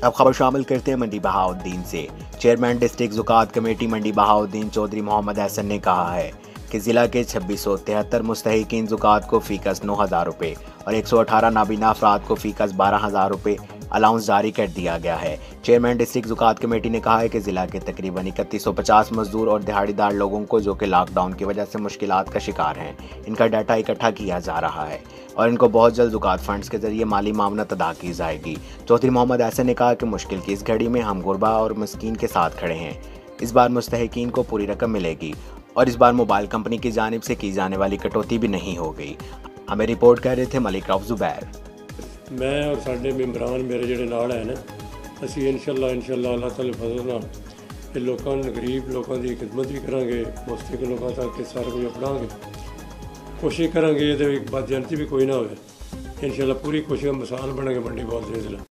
अब खबर शामिल करते हैं मंडी बहाउद्दीन से। चेयरमैन डिस्ट्रिक्ट ज़कात कमेटी मंडी बहाउद्दीन चौधरी मोहम्मद हसन ने कहा है कि ज़िला के 2673 मुस्तहिकीन ज़कात को फ़ीकस 9,000 रुपये और 118 नाबीना अफराद को फ़ीकस 12,000 रुपये अलाउंस जारी कर दिया गया है। चेयरमैन डिस्ट्रिक्ट ज़कात कमेटी ने कहा है कि ज़िला के तकरीबन 3150 मजदूर और दिहाड़ीदार लोगों को जो कि लॉकडाउन की वजह से मुश्किलात का शिकार हैं, इनका डाटा इकट्ठा किया जा रहा है और इनको बहुत जल्द ज़कात फंड्स के जरिए माली मामनत अदा की जाएगी। चौधरी मोहम्मद हसन ने कहा कि मुश्किल की इस घड़ी में हम गुरबा और मस्कीन के साथ खड़े हैं। इस बार मुस्तहिकीन को पूरी रकम मिलेगी और इस बार मोबाइल कंपनी की जानिब से की जाने वाली कटौती भी नहीं हो गई। हमें रिपोर्ट कर रहे थे मलिक रऊफ ज़ुबैर। मैं और साडे मेंबरान मेरे जिहड़े नाल है ना, असीं इंशाअल्लाह अल्लाह ताला फजल नाल ते लोकां नूं गरीब लोकां दी खिदमत भी करांगे, मुस्तहिक लोकां तक सारा कुछ अपनांगे, कोशिश करांगे ये बदजनती भी कोई ना होवे। इंशाअल्लाह पूरी कोशिश मिसाल बनांगे मंडी बहाउद्दीन ज़िला।